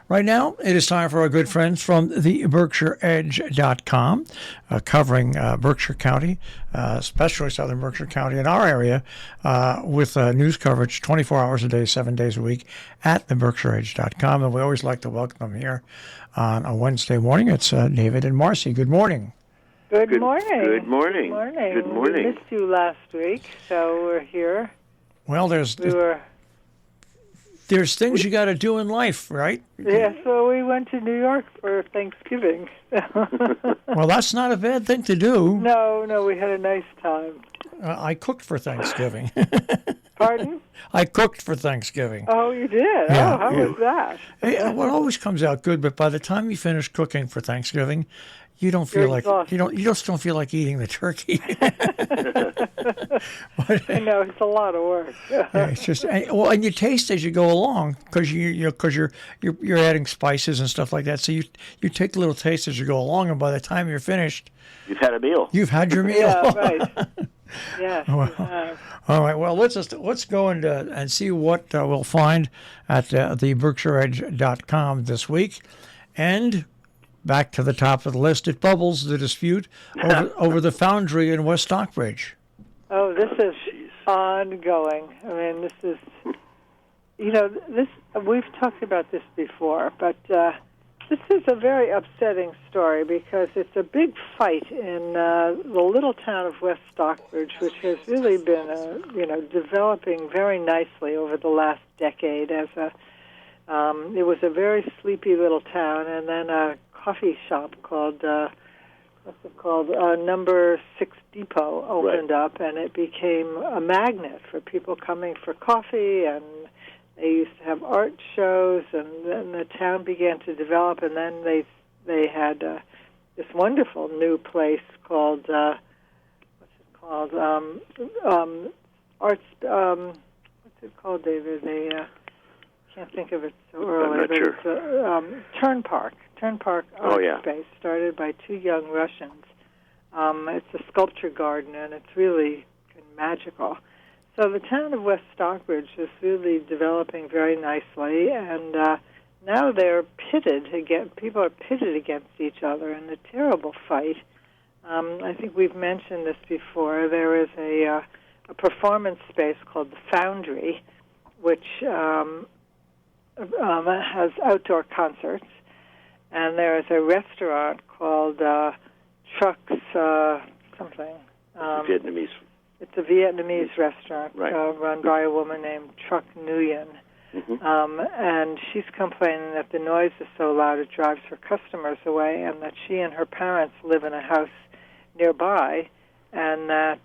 Right now, it is time for our good friends from the BerkshireEdge.com, covering Berkshire County, especially Southern Berkshire County in our area, with news coverage 24 hours a day, 7 days a week at the BerkshireEdge.com. And we always like to welcome them here on a Wednesday morning. It's David and Marcy. Good morning. Good morning. Good morning. Good morning. Good morning. We missed you last week, so we're here. Well, there's things you got to do in life, right? Yeah, so we went to New York for Thanksgiving. Well, that's not a bad thing to do. No, we had a nice time. I cooked for Thanksgiving. Pardon? I cooked for Thanksgiving. Oh, you did? Yeah, How was that? Well, it always comes out good, but by the time you finish cooking for Thanksgiving, you don't feel like you just don't feel like eating the turkey. I know it's a lot of work. It's just and you taste as you go along because you're adding spices and stuff like that. So you take little tastes as you go along, and by the time you're finished, you've had a meal. You've had your meal. Yeah, right. Yes. Well, all right. Well, let's go and see what we'll find at the BerkshireEdge.com this week, and. Back to the top of the list, it bubbles the dispute over the Foundry in West Stockbridge. Oh, this is ongoing. I mean, this is, we've talked about this before, but this is a very upsetting story because it's a big fight in the little town of West Stockbridge, which has really been, developing very nicely over the last decade as it was a very sleepy little town, and then a coffee shop called Number 6 Depot opened up, and it became a magnet for people coming for coffee, and they used to have art shows, and then the town began to develop, and then they had this wonderful new place called Arts. What's it called, David? Can't think of it so early. I'm not sure. It's Turnpark Art Space, started by two young Russians. It's a sculpture garden, and it's really magical. So the town of West Stockbridge is really developing very nicely, and now they're pitted against. People are pitted against each other in a terrible fight. I think we've mentioned this before. There is a performance space called the Foundry, which has outdoor concerts, and there is a restaurant called Truck's something. Vietnamese. It's a Vietnamese restaurant run by a woman named Truck Nguyen. Mm-hmm. And she's complaining that the noise is so loud it drives her customers away, and that she and her parents live in a house nearby, and that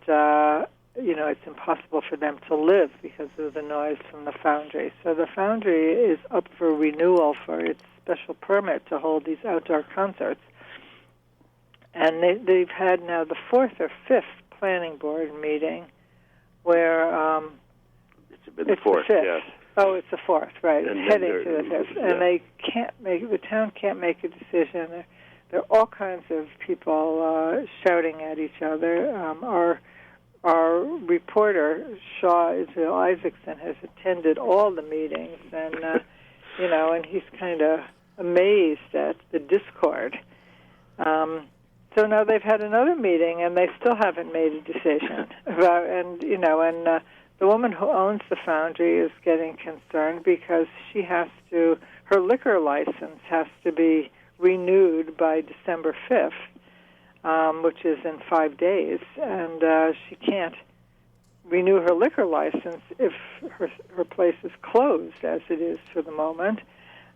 it's impossible for them to live because of the noise from the Foundry. So the Foundry is up for renewal for its special permit to hold these outdoor concerts. And they've had now the fourth or fifth planning board meeting where it's the fourth, the fifth. Yes. Oh, it's the fourth, right. And it's heading to the fifth. Yeah. And the town can't make a decision. There are all kinds of people shouting at each other. Our reporter, Shaw Israel Isaacson, has attended all the meetings, and and he's kind of amazed at the discord. So now they've had another meeting, and they still haven't made a decision about. The woman who owns the Foundry is getting concerned because her liquor license has to be renewed by December 5th. Which is in 5 days, and she can't renew her liquor license if her place is closed, as it is for the moment,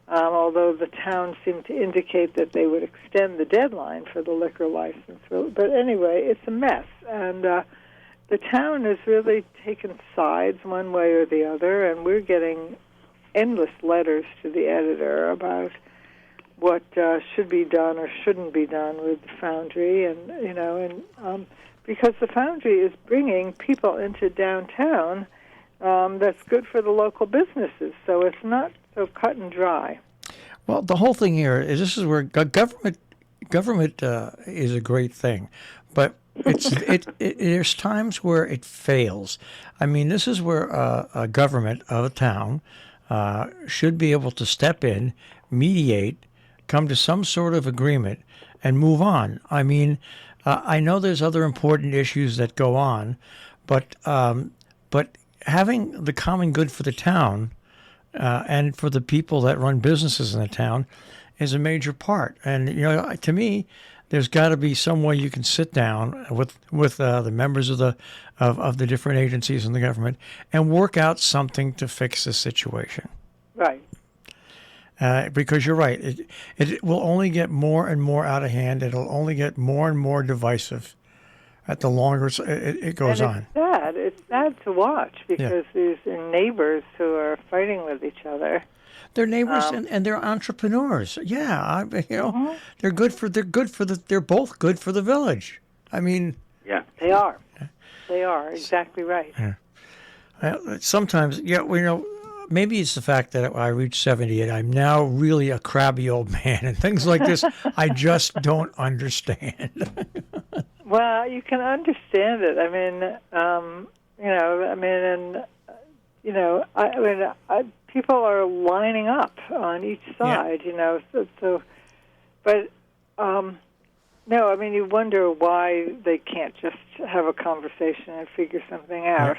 although the town seemed to indicate that they would extend the deadline for the liquor license. But anyway, it's a mess, and the town has really taken sides one way or the other, and we're getting endless letters to the editor about what should be done or shouldn't be done with the Foundry, and because the Foundry is bringing people into downtown, that's good for the local businesses. So it's not so cut and dry. Well, the whole thing here is this is where government is a great thing, but there's times where it fails. I mean, this is where a government of a town should be able to step in mediate, come to some sort of agreement, and move on. I mean, I know there's other important issues that go on, but having the common good for the town and for the people that run businesses in the town is a major part. And to me, there's got to be some way you can sit down with the members of the different agencies in the government and work out something to fix the situation. Right. Because you're right, it will only get more and more out of hand. It'll only get more and more divisive at the longer it goes on. It's sad to watch because these neighbors who are fighting with each other. They're neighbors and they're entrepreneurs. Yeah, they're both good for the village. I mean, yeah, they are. They are exactly right. Sometimes, maybe it's the fact that I reached 70 and I'm now really a crabby old man, and things like this I just don't understand. Well, you can understand it. I mean, people are lining up on each side, but no, I mean, you wonder why they can't just have a conversation and figure something out.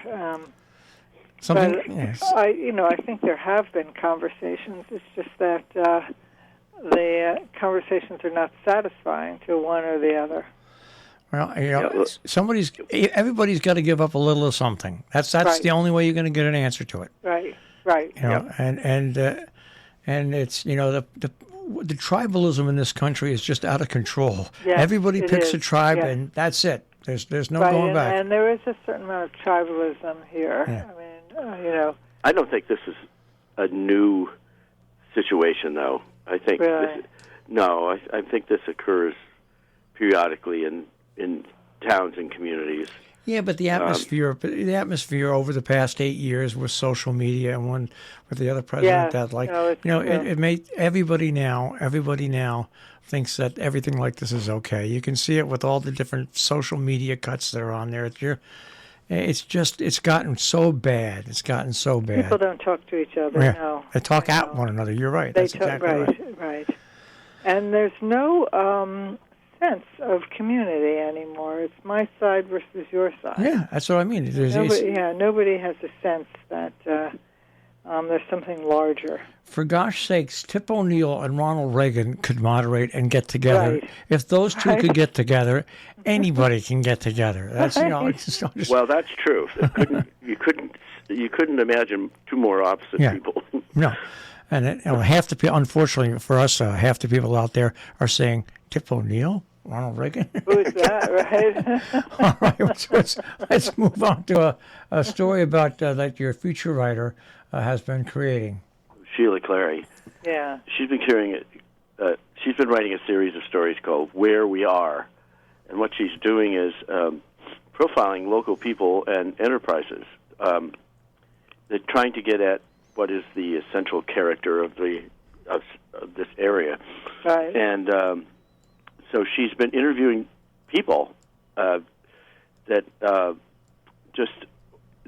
Yes. I think there have been conversations. It's just that the conversations are not satisfying to one or the other. Well, everybody's got to give up a little of something. That's right. The only way you're going to get an answer to it. Right. And it's the tribalism in this country is just out of control. Yes, everybody picks a tribe, and that's it. There's no going back. And there is a certain amount of tribalism here. Yeah. I mean, I don't think this is a new situation, though. I think really? I think this occurs periodically in towns and communities. Yeah, but the atmosphere over the past 8 years with social media and one with the other president it made everybody now thinks that everything like this is okay. You can see it with all the different social media cuts that are on there. It's gotten so bad. It's gotten so bad. People don't talk to each other. Yeah. No. They talk at one another. You're right. They That's exactly right. Right. And there's no sense of community anymore. It's my side versus your side. Yeah, that's what I mean. Nobody has a sense that there's something larger. For gosh sakes, Tip O'Neill and Ronald Reagan could moderate and get together. Right. If those two could get together, anybody can get together. That's Well, that's true. You couldn't imagine two more opposite people. No. And half the people, unfortunately for us, half the people out there are saying, Tip O'Neill, Ronald Reagan. Who's that, right? All right, let's move on to a story about that your feature writer has been creating. Sheela Clary. Yeah. She's been writing a series of stories called Where We Are, and what she's doing is profiling local people and enterprises. They're trying to get at what is the essential character of this area, right? And so she's been interviewing people that just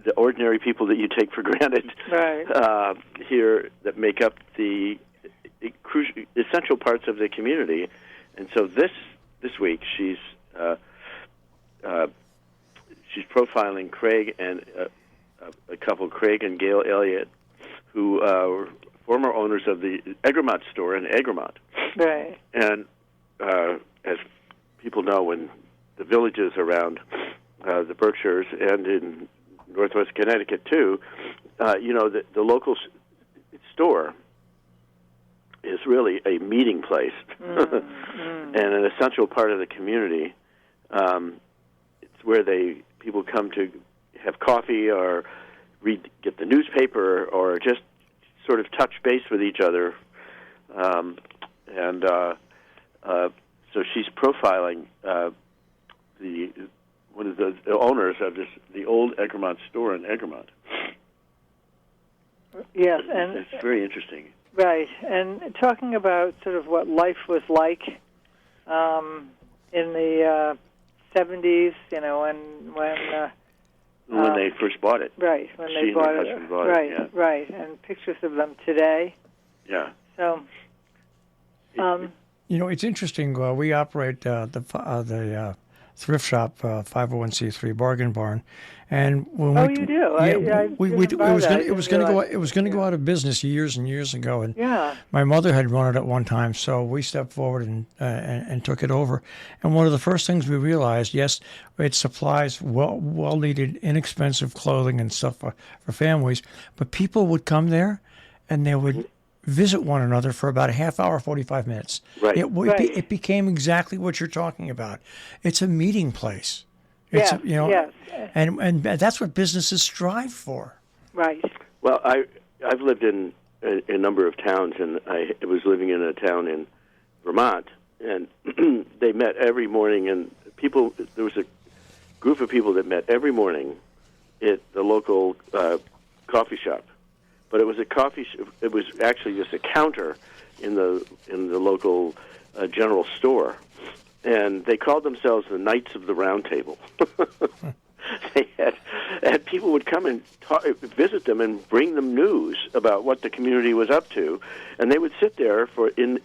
the ordinary people that you take for granted, right? Here that make up the essential parts of the community. And so this week she's profiling Craig and a couple, Craig and Gail Elliott, who were former owners of the Egremont Store in Egremont. Right. And as people know, in the villages around the Berkshires and in Northwest Connecticut too, the local store is really a meeting place and an essential part of the community. It's where people come to have coffee or get the newspaper or just sort of touch base with each other. So she's profiling one of the owners of the old Egremont store in Egremont. Yes, and it's very interesting. Right, and talking about sort of what life was like in the 70s, when they first bought it. Right, when they bought it. Right, right, and pictures of them today. Yeah. So It's interesting. We operate the thrift shop, 501c3 Bargain Barn, and when you do? It was going to go out of business years and years ago, and my mother had run it at one time, so we stepped forward and took it over. And one of the first things we realized, yes, it supplies well needed, inexpensive clothing and stuff for families, but people would come there, and they would visit one another for about a half hour, 45 minutes. Right. It became exactly what you're talking about. It's a meeting place. It's, yes. And that's what businesses strive for. Right. Well, I've lived in a number of towns, and I was living in a town in Vermont, and they met every morning, and there was a group of people that met every morning at the local coffee shop. But it was a it was actually just a counter in the local general store, and they called themselves the Knights of the Round Table. They had people would come and visit them and bring them news about what the community was up to, and they would sit there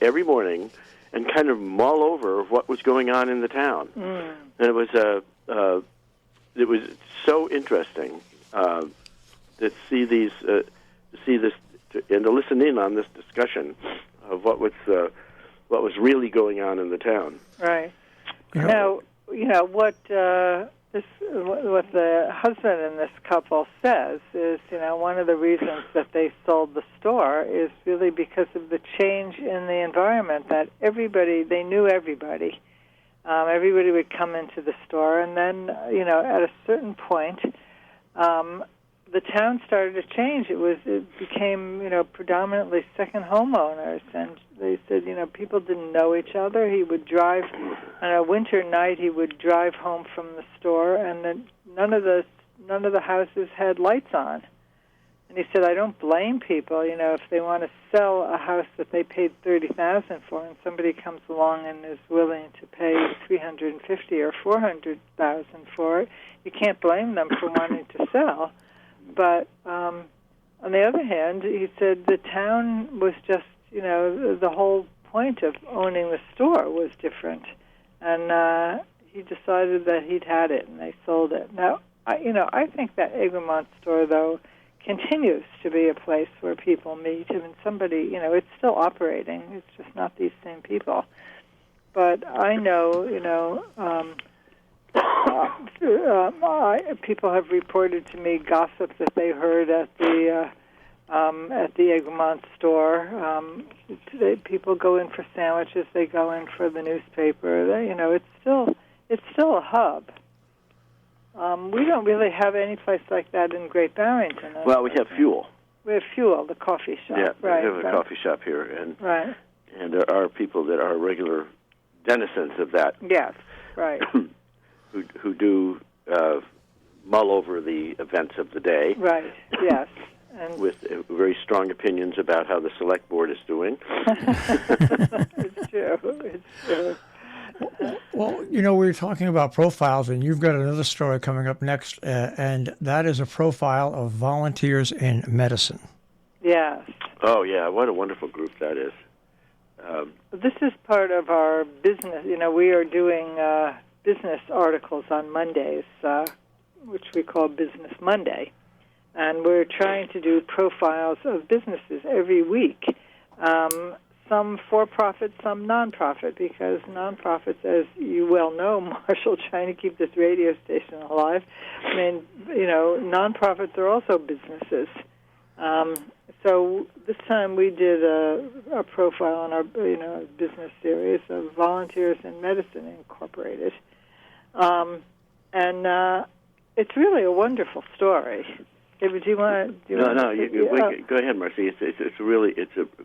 every morning and kind of mull over what was going on in the town. And it was so interesting to see these. See this and to listen in on this discussion of what was really going on in the town. Right. Now, what the husband in this couple says is, one of the reasons that they sold the store is really because of the change in the environment. That they knew everybody. Everybody would come into the store, and then, at a certain point. The town started to change. It became, predominantly second homeowners, and they said, people didn't know each other. He would drive on a winter night. He would drive home from the store, and then none of the houses had lights on. And he said, I don't blame people. If they want to sell a house that they paid $30,000 for, and somebody comes along and is willing to pay $350,000 or $400,000 for it, you can't blame them for wanting to sell. But on the other hand, he said the town was just, the whole point of owning the store was different. And he decided that he'd had it, and they sold it. Now, I think that Egremont Store, though, continues to be a place where people meet. I mean, it's still operating. It's just not these same people. But I know, people have reported to me gossip that they heard at the Egremont Store. People go in for sandwiches. They go in for the newspaper. It's still a hub. We don't really have any place like that in Great Barrington. Well, we have Fuel. We have Fuel, the coffee shop. Yeah, right, we have a coffee shop here, and there are people that are regular denizens of that. Yes, right. who do mull over the events of the day. Right, yes. And with very strong opinions about how the select board is doing. It's true. Well, we were talking about profiles, and you've got another story coming up next, and that is a profile of volunteers in medicine. Yes. Oh, yeah, what a wonderful group that is. This is part of our business. We are doing business articles on Mondays, which we call Business Monday. And we're trying to do profiles of businesses every week, some for-profit, some non-profit, because non-profits, as you well know, Marshall, trying to keep this radio station alive, I mean, non-profits are also businesses. So this time we did a profile on our business series of Volunteers in Medicine Incorporated. And it's really a wonderful story. Do you want to? Go ahead, Marcy.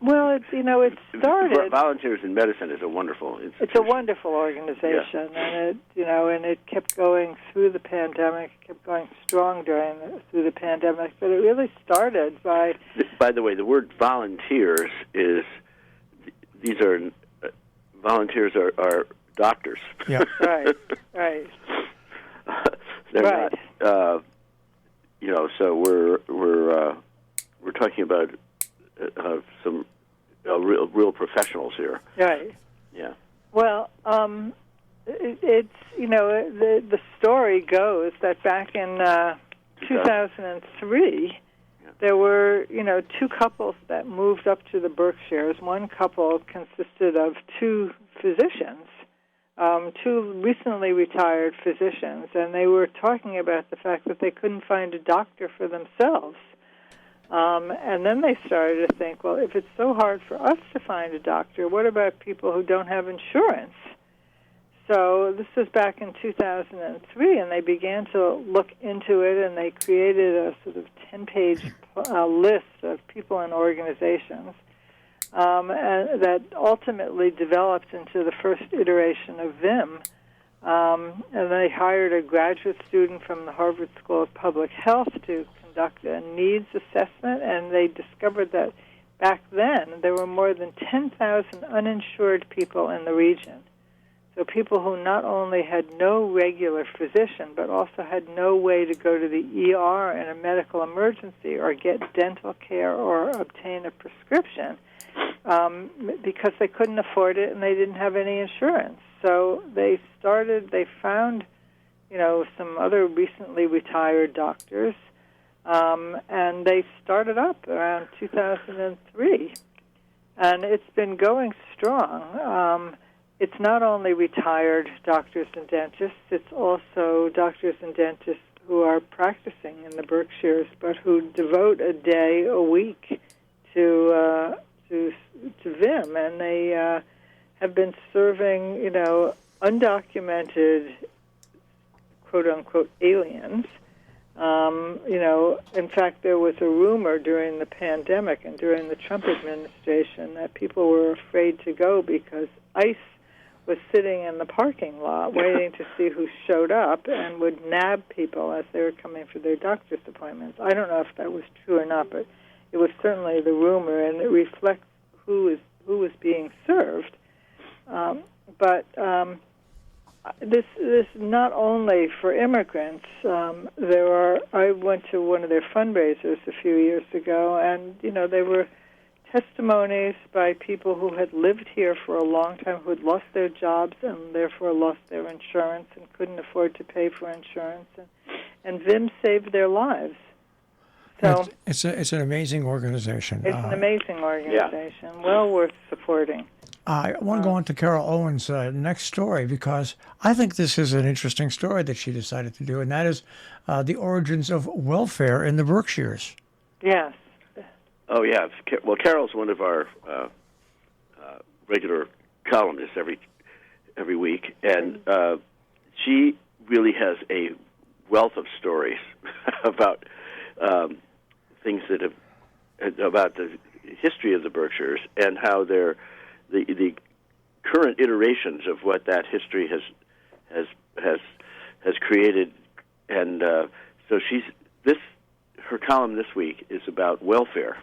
Well, it started. Volunteers in Medicine is a wonderful institution. It's a wonderful organization, and it kept going through the pandemic. It kept going strong through the pandemic. But it really started by. By the way, the word volunteers volunteers are doctors. Yeah. Right. They're not. So we're talking about some real professionals here. Right. Yeah. Well, it's the story goes that back in 2003. There were, two couples that moved up to the Berkshires. One couple consisted of two physicians, two recently retired physicians, and they were talking about the fact that they couldn't find a doctor for themselves. And then they started to think, well, if it's so hard for us to find a doctor, what about people who don't have insurance? So this was back in 2003, and they began to look into it, and they created a sort of 10-page list of people and organizations and that ultimately developed into the first iteration of VIM. And they hired a graduate student from the Harvard School of Public Health to conduct a needs assessment, and they discovered that back then there were more than 10,000 uninsured people in the region. So people who not only had no regular physician, but also had no way to go to the ER in a medical emergency or get dental care or obtain a prescription because they couldn't afford it and they didn't have any insurance. So they found, some other recently retired doctors, and they started up around 2003. And it's been going strong. It's not only retired doctors and dentists, it's also doctors and dentists who are practicing in the Berkshires, but who devote a day a week to VIM, and they have been serving, undocumented, quote-unquote, aliens. In fact, there was a rumor during the pandemic and during the Trump administration that people were afraid to go because ICE was sitting in the parking lot waiting to see who showed up and would nab people as they were coming for their doctor's appointments. I don't know if that was true or not, but it was certainly the rumor, and it reflects who was being served. This not only for immigrants. I went to one of their fundraisers a few years ago, and there were testimonies by people who had lived here for a long time, who had lost their jobs and therefore lost their insurance and couldn't afford to pay for insurance, and VIM saved their lives. So it's an amazing organization. It's an amazing organization, well worth supporting. I want to go on to Carol Owen's next story, because I think this is an interesting story that she decided to do, and that is the origins of welfare in the Berkshires. Yes. Oh, yeah. Well, Carol's one of our regular columnists every week, and she really has a wealth of stories about things that about the history of the Berkshires and how they're the current iterations of what that history has created, and so her column this week is about welfare.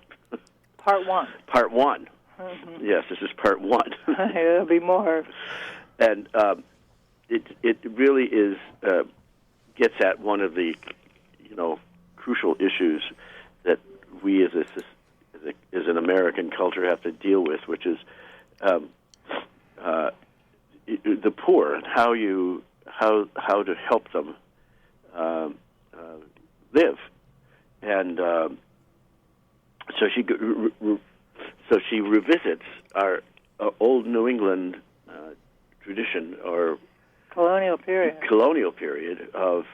Part one. Part one. Mm-hmm. Yes, this is part one. There'll be more. And it really is gets at one of the crucial issues that we as an American culture have to deal with, which is the poor and how to help them live. And so she revisits our old New England tradition or colonial period of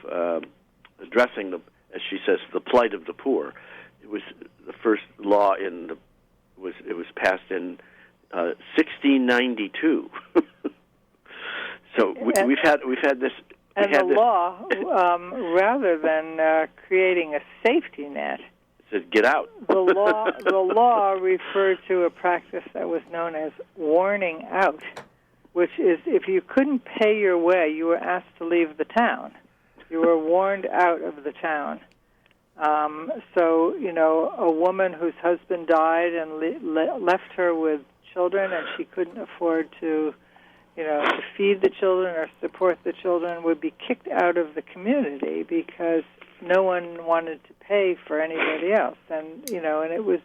addressing as she says, the plight of the poor. It was the first law it was passed in 1692. So we've had this. And the law, rather than creating a safety net, said get out. The law referred to a practice that was known as warning out, which is if you couldn't pay your way, you were asked to leave the town. You were warned out of the town. So, a woman whose husband died and left her with children, and she couldn't afford to feed the children or support the children, would be kicked out of the community because no one wanted to pay for anybody else. And it was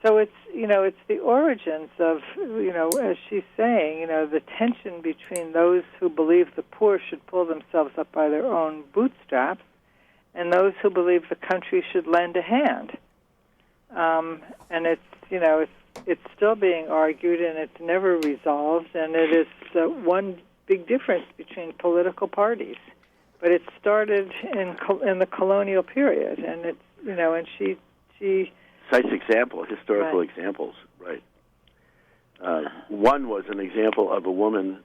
So it's the origins of, as she's saying, the tension between those who believe the poor should pull themselves up by their own bootstraps and those who believe the country should lend a hand. And it's still being argued, and it's never resolved, and it is one big difference between political parties. But it started in the colonial period, and it's and she cites historical examples, right? One was an example of a woman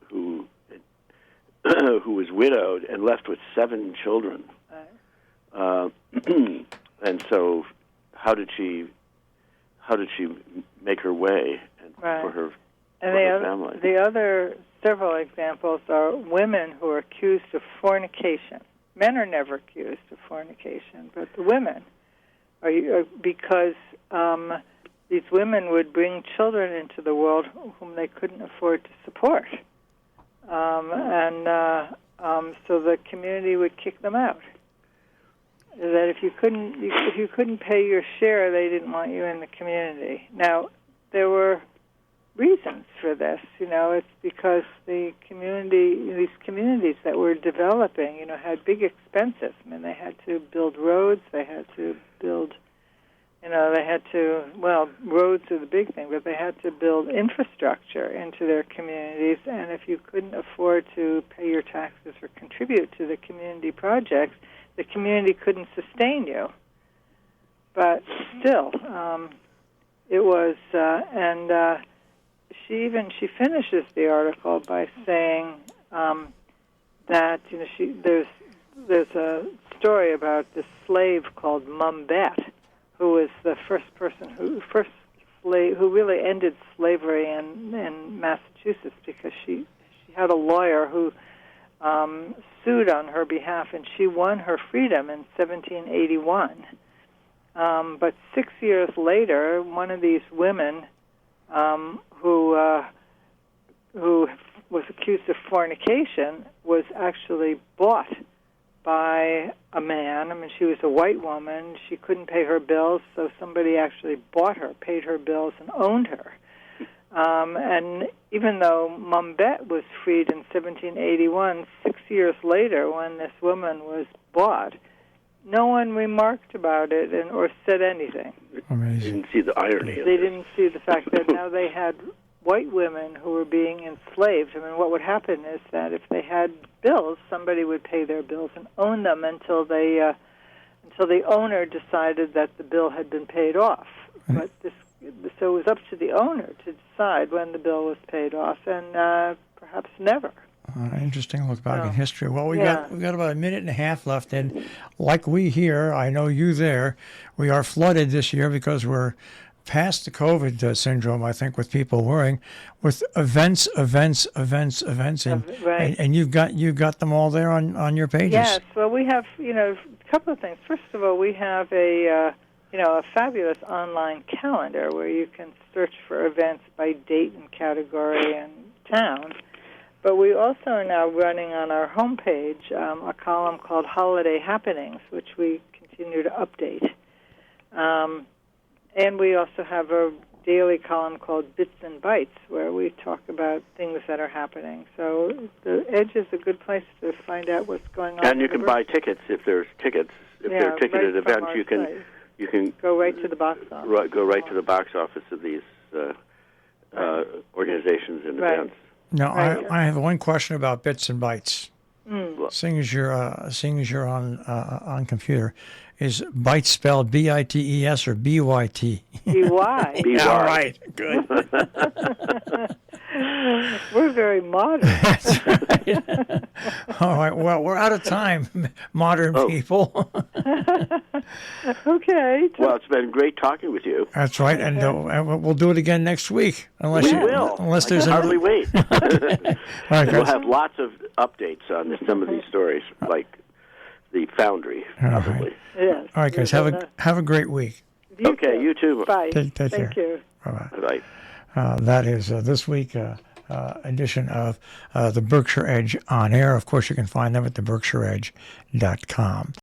who was widowed and left with 7 children. And so, how did she make her way for her family? The other several examples are women who are accused of fornication. Men are never accused of fornication, but the women are because these women would bring children into the world whom they couldn't afford to support, so the community would kick them out. That if you couldn't pay your share, they didn't want you in the community. Now, there were reasons for this. It's because these communities that were developing, had big expenses. I mean, they had to build roads. They had to build, roads are the big thing, but they had to build infrastructure into their communities. And if you couldn't afford to pay your taxes or contribute to the community projects, the community couldn't sustain you. But still, it was, she finishes the article by saying that there's a story about this slave called Mum Bet, who was the first slave who really ended slavery in Massachusetts, because she had a lawyer who sued on her behalf, and she won her freedom in 1781. But 6 years later, one of these women who was accused of fornication was actually bought by a man. I mean, she was a white woman. She couldn't pay her bills, so somebody actually bought her, paid her bills, and owned her. And even though Mum Bet was freed in 1781, 6 years later, when this woman was bought, no one remarked about it or said anything. Amazing. They didn't see the irony of They this. didn't see the fact that now they had white women who were being enslaved. I mean, what would happen is that if they had bills, somebody would pay their bills and own them until the owner decided that the bill had been paid off. But so it was up to the owner to decide when the bill was paid off, and perhaps never. Interesting look back in history. Well, we got about a minute and a half left, and like we here, I know you there, we are flooded this year because we're past the COVID syndrome, I think, with people worrying, with events, and you've got them all there on your pages. Yes. Well, we have a couple of things. First of all, we have a fabulous online calendar where you can search for events by date and category and town. But we also are now running on our homepage a column called Holiday Happenings, which we continue to update. And we also have a daily column called Bits and Bytes, where we talk about things that are happening. So the Edge is a good place to find out what's going on. And you can buy tickets if there's tickets. If there are ticketed events, you can go right to the box office. Go right to the box office of these organizations and events. Now, I have one question about Bits and Bytes. Seeing as you're on computer, is Bytes spelled B-I-T-E-S or B-Y-T? B-Y. B-Y. All right, good. We're very modern. That's right. All right, well, we're out of time, modern people. Okay. Well, it's been great talking with you. That's right, and we'll do it again next week. Unless there's hardly wait. All right, we'll have lots of updates on some of these stories, like the Foundry, probably. Right. Yes. All right, guys, have a great week. You too. Bye. Take care. Thank you. Bye. That is this week edition of the Berkshire Edge on air. Of course, you can find them at theberkshireedge.com.